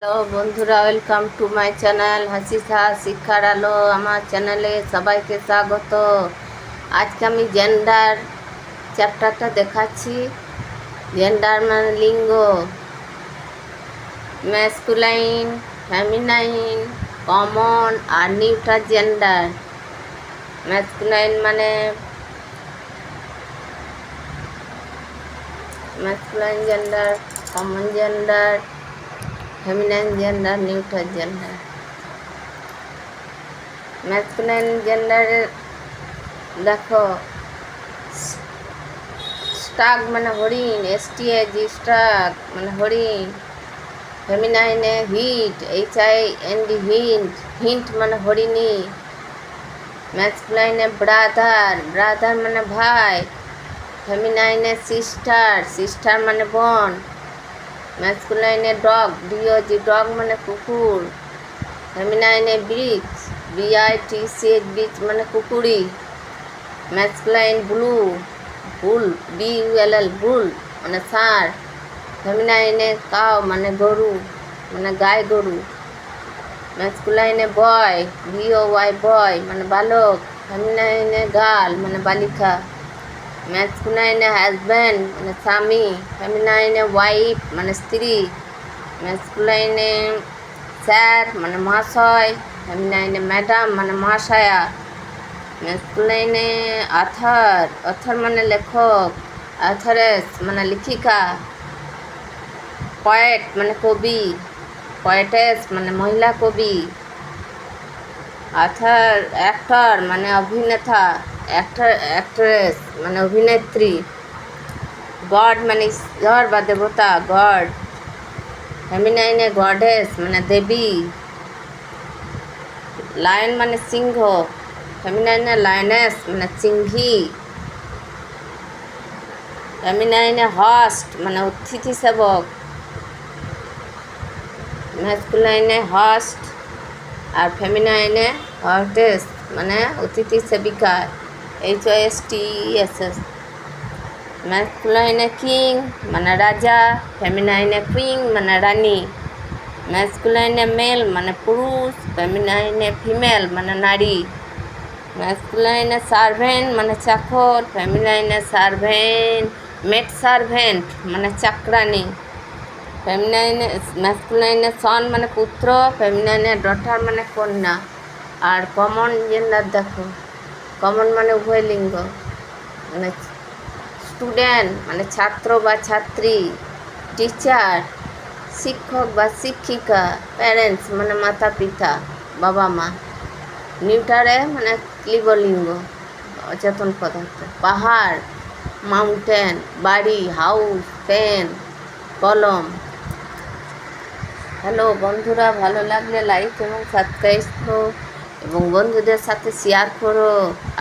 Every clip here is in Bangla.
হ্যালো বন্ধুরা, ওয়েলকাম টু মাই চ্যানেল হাসিসা শিক্ষার আলো। আমার চ্যানেলে সবাইকে স্বাগত। আজকে আমি জেন্ডার চ্যাপ্টারটা দেখাচ্ছি। জেন্ডার মানে লিঙ্গ, ম্যাসকুলাইন, ফেমিনাইন, কমন আর নিউট্রাল জেন্ডার। ম্যাসকুলাইন মানে masculine gender, common gender, feminine gender, neutral gender. Masculine জেন্ডারের দেখো, স্টাগ মানে হরিণ, STAG স্টাগ মানে হরিণ। ফেমিনাইনে হিট, HIND হিন্ট, হিন্ট মানে হরিণী। ম্যাসকুলাইনে ব্রাদার, ব্রাদার মানে ভাই। ফেমিনাইনে সিস্টার, সিস্টার মানে বোন। ম্যাসকুলাইনে ডগ, DOG ডগ মানে কুকুর। ফেমিনাইনে ব্রিচ, BITCH বিচ মানে কুকুরি। ম্যাসকুলাইন ব্লু, বুল, BULL বুল মানে ষাঁড়। ফেমিনাইনে কাউ মানে গরু মানে গাই গরু। ম্যাসকুলাইনে বয়, BOY বয় মানে বালক। ফেমিনাইনে গার্ল মানে বালিকা। ম্যাসকুলাইনে হাজব্যান্ড মানে স্বামী। ফেমিনাইনে ওয়াইফ মানে স্ত্রী। ম্যাসকুলাইনে স্যার মানে মহাশয়। ফেমিনাইনে ম্যাডাম মানে মহাশয়া। ম্যাসকুলাইনে অথর, অথর মানে লেখক। অথরেস মানে লেখিকা। পয়েট মানে কবি। পয়েটেস মানে মহিলা কবি। অথর, অ্যাক্টর মানে অভিনেতা। অ্যাক্ট্রেস মানে অভিনেত্রী। গড মানে ঈশ্বর বা দেবতা, গড। ফেমিনাইনে গডেস মানে দেবী। লায়ন মানে সিংহ। ফেমিনাইনে লায়নেস মানে সিংহী। ফেমিনাইনে হস্ট মানে অতিথি সেবক। ম্যাসকুলাইনে হস্ট আর ফেমিনাইনে হস্টেস মানে অতিথি সেবিকা, HOSTESS। ম্যাসকুলাইনে কিং মানে রাজা। ফেমিনাইনে কুইন মানে রানী। ম্যাসকুলাইনে মেল মানে পুরুষ। ফেমিনাইনে ফিমেল মানে নারী। ম্যাসকুলাইনে সার্ভেন্ট মানে চাকর। ফেমিনাইনে মেড সার্ভেন্ট মানে চাকরানি। ফেমিনাইনে ম্যাসকুলাইনে সন মানে পুত্র। ফেমিনাইনে ডটার মানে কন্যা। আর কমন জেন্ডার দেখো, কমন মানে উভয় লিঙ্গ। মানে স্টুডেন্ট মানে ছাত্র বা ছাত্রী। টিচার শিক্ষক বা শিক্ষিকা। প্যারেন্টস মানে মাতা পিতা, বাবা মা। নিউটারে মানে ক্লিবলিঙ্গ, অচেতন পদার্থ। পাহাড়, মাউন্টেন। বাড়ি, হাউস। পেন, কলম। হ্যালো বন্ধুরা, ভালো লাগলে লাইক এবং সাবস্ক্রাইব করো এবং বন্ধুদের সাথে শেয়ার করো।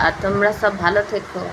আর তোমরা সব ভালো থেকো।